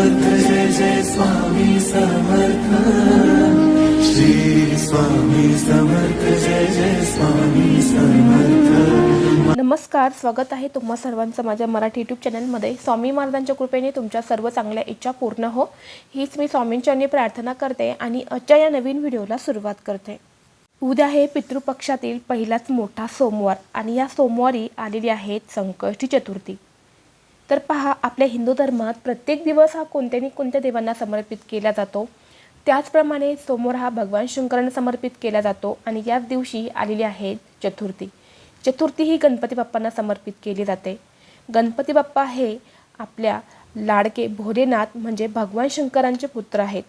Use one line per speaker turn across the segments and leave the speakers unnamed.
समर्थ जय जय स्वामी समर्थ श्री स्वामी समर्थ जय जय स्वामी समर्थ।
नमस्कार, स्वागत आहे तुम्हा सर्वांचं माझ्या मराठी यूट्यूब चॅनलमध्ये। स्वामी महाराजांच्या कृपेने तुमच्या सर्व चांगल्या इच्छा पूर्ण हो हीच मी स्वामींचरणी प्रार्थना करते आणि आजच्या या नवीन व्हिडिओला सुरुवात करते। उद्या आहे पितृपक्षातील पहिलाच मोठा सोमवार आणि या सोमवारी आलेली आहे संकष्टी चतुर्थी। तर पहा, आपल्या हिंदू धर्मात प्रत्येक दिवस हा कोणत्या देवांना समर्पित केला जातो। त्याचप्रमाणे सोमवार हा भगवान शंकरांना समर्पित केला जातो आणि याच दिवशी आलेली आहे चतुर्थी। चतुर्थी ही गणपती बाप्पांना समर्पित केली जाते। गणपती बाप्पा हे आपल्या लाडके भोलेनाथ म्हणजे भगवान शंकरांचे पुत्र आहेत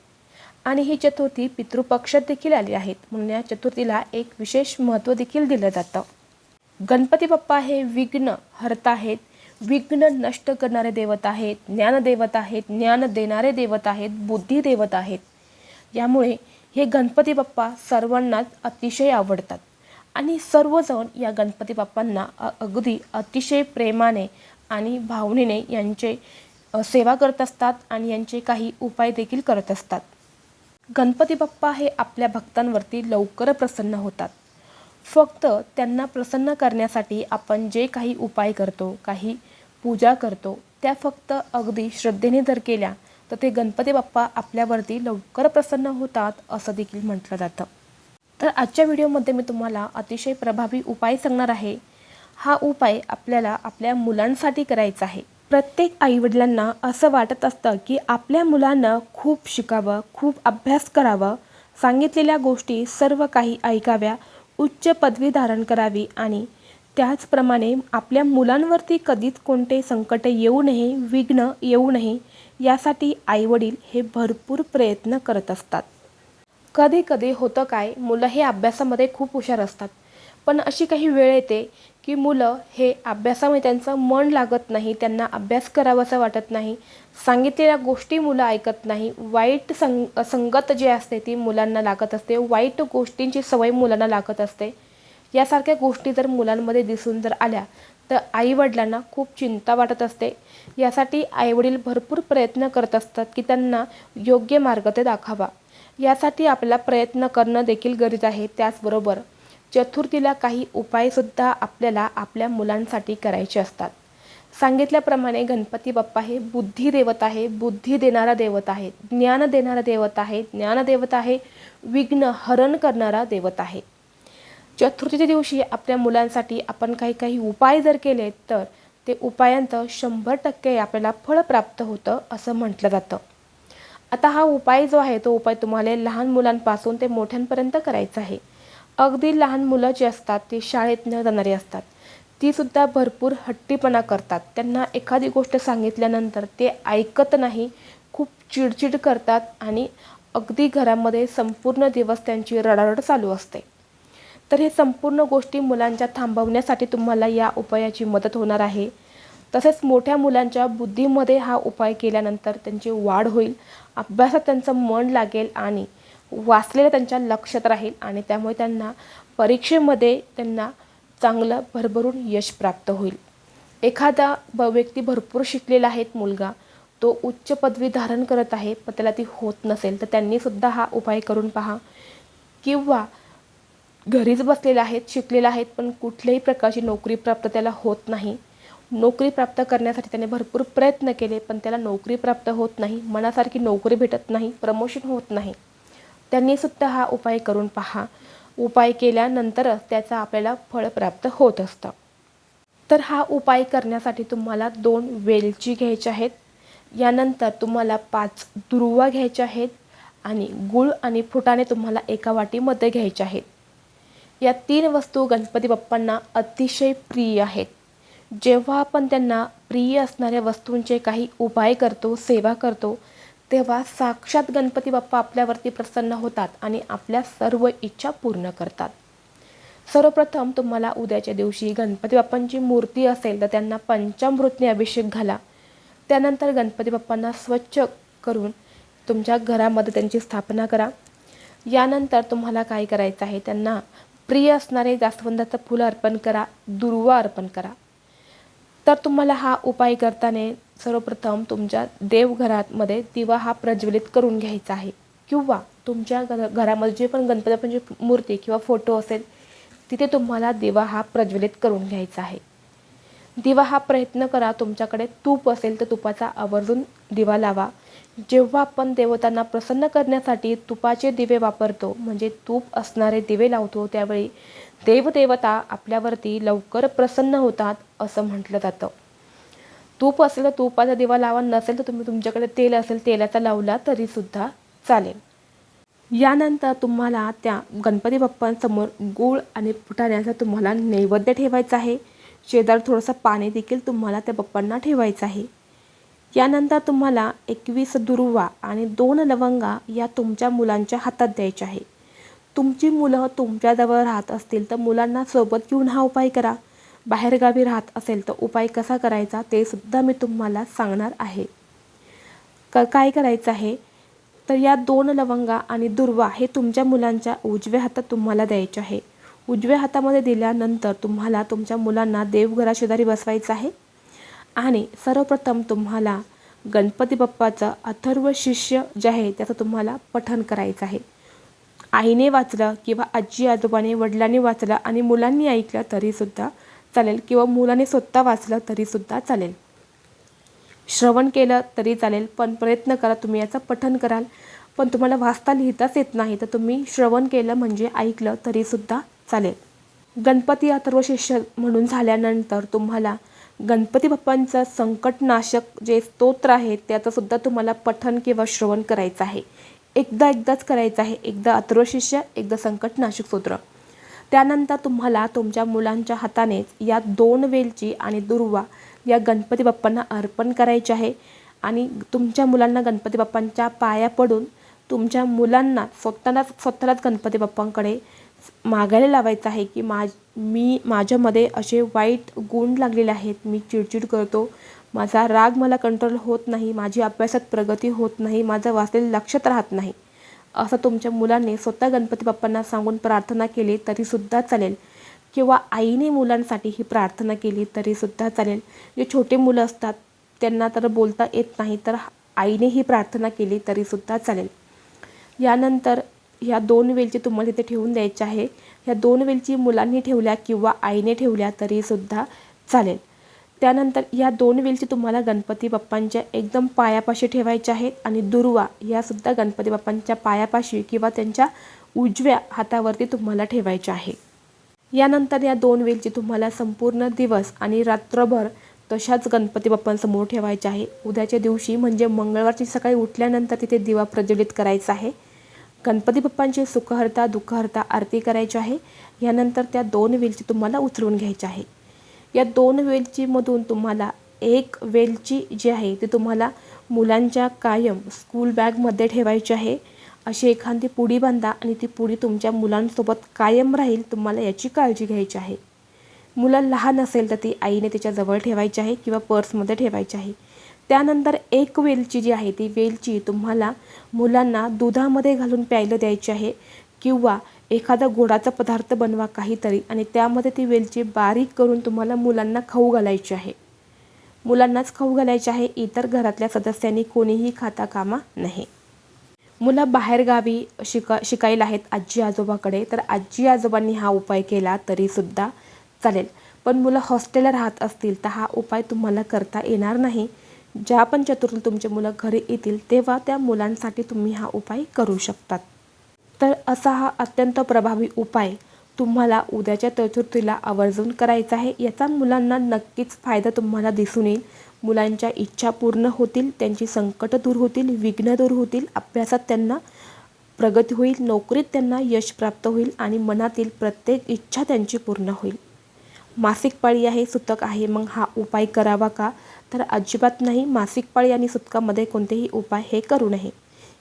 आणि ही चतुर्थी पितृपक्षात देखील आली आहेत, म्हणून या चतुर्थीला एक विशेष महत्त्व देखील दिलं जातं। गणपती बाप्पा हे विघ्न हरता आहेत, विघ्न नष्ट करणारे देवता आहेत, ज्ञान देवता आहेत, ज्ञान देणारे देवता आहेत, बुद्धी देवता आहेत। यामुळे हे गणपती बाप्पा सर्वांनाच अतिशय आवडतात आणि सर्वजण या गणपती बाप्पांना अगदी अतिशय प्रेमाने आणि भावनेने यांचे सेवा करत असतात आणि यांचे काही उपाय देखील करत असतात। गणपती बाप्पा हे आपल्या भक्तांवरती लवकर प्रसन्न होतात। फक्त त्यांना प्रसन्न करण्यासाठी आपण जे काही उपाय करतो, काही पूजा करतो, त्या फक्त अगदी श्रद्धेने जर केल्या तर ते गणपती बाप्पा आपल्यावरती लवकर प्रसन्न होतात असं देखील म्हटलं जातं। तर आजच्या व्हिडिओमध्ये मी तुम्हाला अतिशय प्रभावी उपाय सांगणार आहे। हा उपाय आपल्याला आपल्या मुलांसाठी करायचा आहे। प्रत्येक आईवडिलांना असं वाटत असतं की आपल्या मुलांना खूप शिकावं, खूप अभ्यास करावं, सांगितलेल्या गोष्टी सर्व काही ऐकाव्या, उच्च पदवी धारण करावी आणि त्याचप्रमाणे आपल्या मुलांवरती कधीच कोणते संकट येऊ नये, विघ्न येऊ नये यासाठी आईवडील हे भरपूर प्रयत्न करत असतात। कधी कधी होतं काय, मुलं हे अभ्यासामध्ये खूप हुशार असतात, पण अशी काही वेळ येते की मुलं हे अभ्यासामध्ये त्यांचं मन लागत नाही, त्यांना अभ्यास करावासा वाटत नाही, सांगितलेल्या गोष्टी मुलं ऐकत नाही, वाईट संगत जी असते ती मुलांना लागत असते, वाईट गोष्टींची सवय मुलांना लागत असते। यासारख्या गोष्टी जर मुलांमध्ये दिसून जर आल्या तर आईवडिलांना खूप चिंता वाटत असते। यासाठी आईवडील भरपूर प्रयत्न करत असतात की त्यांना योग्य मार्ग ते दाखवा। यासाठी आपल्याला प्रयत्न करणं देखील गरजेचं आहे। त्याचबरोबर चतुर्थीला काही उपायसुद्धा आपल्याला आपल्या मुलांसाठी करायचे असतात। सांगितल्याप्रमाणे गणपती बाप्पा हे बुद्धी देवता आहे, बुद्धी देणारा देवता आहे, ज्ञान देणारा देवता आहे, ज्ञान देवता आहे, विघ्न हरण करणारा देवता आहे। चतुर्थीच्या दिवशी आपल्या मुलांसाठी आपण काही उपाय जर केले तर ते उपायांचं 100% आपल्याला फळ प्राप्त होतं असं म्हटलं जातं। आता हा उपाय जो आहे तो उपाय तुम्हाला लहान मुलांपासून ते मोठ्यांपर्यंत करायचा आहे। अगदी लहान मुलं जी असतात ती शाळेत न जाणारी असतात, ती सुद्धा भरपूर हट्टीपणा करतात। त्यांना एखादी गोष्ट सांगितल्यानंतर ते ऐकत नाही, खूप चिडचिड करतात आणि अगदी घरामध्ये संपूर्ण दिवस त्यांची रडारड चालू असते। तर हे संपूर्ण गोष्टी मुलांच्या थांबवण्यासाठी तुम्हाला या उपायाची मदत होणार आहे। तसेच मोठ्या मुलांच्या बुद्धीमध्ये हा उपाय केल्यानंतर त्यांची वाढ होईल, अभ्यासात त्यांचं मन लागेल आणि वाचलेलं त्यांच्या लक्षात राहील आणि त्यामुळे त्यांना परीक्षेमध्ये त्यांना चांगलं भरभरून यश प्राप्त होईल। एखादा व्यक्ती भरपूर शिकलेला आहे, मुलगा तो उच्च पदवी धारण करत आहे पण त्याला ती होत नसेल तर त्यांनी सुद्धा हा उपाय करून पहा। किंवा घरीच बसलेले आहेत, शिकलेले आहेत पण कुठल्याही प्रकारची नोकरी प्राप्त त्याला होत नाही, नोकरी प्राप्त करण्यासाठी त्याने भरपूर प्रयत्न केले पण त्याला नोकरी प्राप्त होत नाही, मनासारखी नोकरी भेटत नाही, प्रमोशन होत नाही, त्यांनी सुद्धा हा उपाय करून पहा। उपाय केल्यानंतरच त्याचा आपल्याला फळ प्राप्त होत असतं। तर हा उपाय करण्यासाठी तुम्हाला 2 वेलची घ्यायच्या आहेत, यानंतर तुम्हाला 5 दुर्वा घ्यायच्या आहेत आणि गूळ आणि फुटाणे तुम्हाला एका वाटीमध्ये घ्यायचे आहेत। या 3 वस्तू गणपती बाप्पांना अतिशय प्रिय आहेत। जेव्हा आपण त्यांना प्रिय असणाऱ्या वस्तूंचे काही उपाय करतो, सेवा करतो, तेव्हा साक्षात गणपती बाप्पा आपल्यावरती प्रसन्न होतात आणि आपल्या सर्व इच्छा पूर्ण करतात। सर्वप्रथम तुम्हाला उद्याच्या दिवशी गणपती बाप्पांची मूर्ती असेल तर त्यांना पंचामृतने अभिषेक घाला। त्यानंतर गणपती बाप्पांना स्वच्छ करून तुमच्या घरामध्ये त्यांची स्थापना करा। यानंतर तुम्हाला काय करायचं आहे, त्यांना प्रिय असणारे जास्वंदाचं फूल अर्पण करा, दुर्वा अर्पण करा। तर तुम्हाला हा उपाय करताना सर्वप्रथम तुमच्या देवघरामध्ये दिवा हा प्रज्वलित करून घ्यायचा आहे, किंवा तुमच्या घरामध्ये जे पण गणपती बाप्पांची मूर्ती किंवा फोटो असेल तिथे तुम्हाला दिवा हा प्रज्वलित करून घ्यायचा आहे. दिवा हा प्रयत्न करा, तुमच्याकडे तूप असेल तर तुपाचा आवर्जून दिवा लावा. जेव्हा आपण देवतांना प्रसन्न करण्यासाठी तुपाचे दिवे वापरतो, म्हणजे तूप असणारे दिवे लावतो, त्यावेळी देवदेवता आपल्यावरती लवकर प्रसन्न होतात असं म्हटलं जातं. तूप असेल तर तुपाचा दिवा लावा, नसेल तर तुम्ही तुमच्याकडे तेल असेल तेलाचा लावला तरीसुद्धा चालेल. यानंतर तुम्हाला त्या गणपती बाप्पांसमोर गूळ आणि फुटाण्याचा तुम्हाला नैवेद्य ठेवायचा आहे. शेजारी थोडंसं पाणी देखील तुम्हाला त्या बाप्पांना ठेवायचं आहे. यानंतर तुम्हाला 21 दुर्वा आणि 2 लवंगा या तुमच्या मुलांच्या हातात द्यायच्या आहे. तुमची मुलं तुमच्याजवळ राहत असतील तर मुलांना सोबत घेऊन हा उपाय करा. बाहेरगावी राहत असेल तर उपाय कसा करायचा ते सुद्धा मी तुम्हाला सांगणार आहे. काय करायचं आहे तर या 2 लवंगा आणि दुर्वा हे तुमच्या मुलांच्या उजव्या हातात तुम्हाला द्यायचे आहे. उजव्या हातामध्ये दिल्यानंतर तुम्हाला तुमच्या मुलांना देवघराशेजारी बसवायचं आहे आणि सर्वप्रथम तुम्हाला गणपती बाप्पाचं अथर्व शिष्य जे आहे त्याचं तुम्हाला पठण करायचं आहे. आईने वाचलं किंवा आजी आजोबाने वडिलांनी वाचलं आणि मुलांनी ऐकलं तरीसुद्धा चालेल, किंवा मुलाने स्वतः वाचलं तरीसुद्धा चालेल. श्रवण केलं तरी चालेल, पण प्रयत्न करा तुम्ही याचं पठण कराल. पण तुम्हाला वाचता लिहिताच येत नाही तर तुम्ही श्रवण केलं म्हणजे ऐकलं तरीसुद्धा चालेल. गणपती अथर्व शिष्य म्हणून झाल्यानंतर तुम्हाला गणपती बाप्पांचं संकटनाशक जे स्तोत्र आहे त्याचंसुद्धा तुम्हाला पठण किंवा श्रवण करायचं आहे. एकदाच करायचं आहे. एकदा अथर्व शिष्य, एकदा संकटनाशक स्तोत्र. त्यानंतर तुम्हाला तुमच्या मुलांच्या हातानेच या 2 वेलची आणि दुर्वा या गणपती बाप्पांना अर्पण करायचे आहे आणि तुमच्या मुलांना गणपती बाप्पांच्या पाया पडून तुमच्या मुलांना स्वतःलाच गणपती बाप्पांकडे मागायला लावायचं आहे की माझ्यामध्ये असे वाईट गुण लागलेले आहेत, मी चिडचिड करतो, माझा राग मला कंट्रोल होत नाही, माझी अभ्यासात प्रगती होत नाही, माझं वाचलेलं लक्षात राहत नाही, असं तुमच्या मुलांनी स्वतः गणपती बाप्पांना सांगून प्रार्थना केली तरीसुद्धा चालेल, किंवा आईने मुलांसाठी ही प्रार्थना केली तरीसुद्धा चालेल. जे छोटे मुलं असतात त्यांना तर बोलता येत नाही तर आईने ही प्रार्थना केली तरीसुद्धा चालेल. यानंतर ह्या 2 वेलची तुम्हाला तिथे ठेवून द्यायच्या आहे. ह्या 2 वेलची मुलांनी ठेवल्या किंवा आईने ठेवल्या तरीसुद्धा चालेल. त्यानंतर या 2 वेलची तुम्हाला गणपती बाप्पांच्या एकदम पायापाशी ठेवायच्या आहेत आणि दुर्वा यासुद्धा गणपती बाप्पांच्या पायापाशी किंवा त्यांच्या उजव्या हातावरती तुम्हाला ठेवायच्या आहे. यानंतर या 2 वेलची तुम्हाला संपूर्ण दिवस आणि रात्रभर तशाच गणपती बाप्पांसमोर ठेवायच्या आहे. उद्याच्या दिवशी म्हणजे मंगळवारची सकाळी उठल्यानंतर तिथे दिवा प्रज्वलित करायचा आहे. गणपती बाप्पांची सुखहर्ता दुःखहर्ता आरती करायची आहे. यानंतर त्या 2 वेलची तुम्हाला उचलून घ्यायची आहे. या 2 वेलचीमधून तुम्हाला 1 वेलची जी आहे ती तुम्हाला मुलांच्या कायम स्कूल बॅगमध्ये ठेवायची आहे. अशी एखादी पुडी बांधा आणि ती पुडी तुमच्या मुलांसोबत कायम राहील, तुम्हाला याची काळजी घ्यायची आहे. मुलं लहान असेल तर ती आईने तिच्याजवळ ठेवायची आहे किंवा पर्समध्ये ठेवायची आहे. त्यानंतर 1 वेलची जी आहे ती वेलची तुम्हाला मुलांना दुधामध्ये घालून प्यायला द्यायची आहे, किंवा एखादा गोडाचा पदार्थ बनवा काहीतरी आणि त्यामध्ये ती वेलची बारीक करून तुम्हाला मुलांना खाऊ घालायची आहे. मुलांनाच खाऊ घालायची आहे, इतर घरातल्या सदस्यांनी कोणीही खाता कामा नये. मुलं बाहेरगावी शिकायला आहेत आजी आजोबाकडे, तर आजी आजोबांनी हा उपाय केला तरीसुद्धा चालेल. पण मुलं हॉस्टेलला राहत असतील तर हा उपाय तुम्हाला करता येणार नाही. ज्या पण चतुर्थी तुमचे मुलं घरी येतील तेव्हा त्या मुलांसाठी तुम्ही हा उपाय करू शकतात. तर असा हा अत्यंत प्रभावी उपाय तुम्हाला उद्याच्या चतुर्थीला आवर्जून करायचा आहे. याचा मुलांना नक्कीच फायदा तुम्हाला दिसून येईल. मुलांच्या इच्छा पूर्ण होतील, त्यांची संकट दूर होतील, विघ्न दूर होतील, अभ्यासात त्यांना प्रगती होईल, नोकरीत त्यांना यश प्राप्त होईल आणि मनातील प्रत्येक इच्छा त्यांची पूर्ण होईल. मासिक पाळी आहे, सुतक आहे, मग हा उपाय करावा का? तर अजिबात नाही. मासिक पाळी आणि सुतकामध्ये कोणतेही उपाय हे करू नये.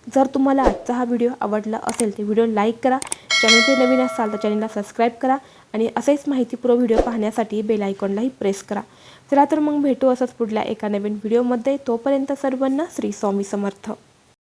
जर तुम्हाला आजचा हा व्हिडिओ आवडला असेल तर व्हिडिओ लाईक करा. चॅनलचे नवीन असाल तर चॅनलला सबस्क्राईब करा आणि असेच माहितीपूर्ण व्हिडिओ पाहण्यासाठी बेल आयकॉनलाही प्रेस करा. चला तर मग भेटू असंच पुढल्या एका नवीन व्हिडिओमध्ये. तोपर्यंत सर्वांना श्री स्वामी समर्थ.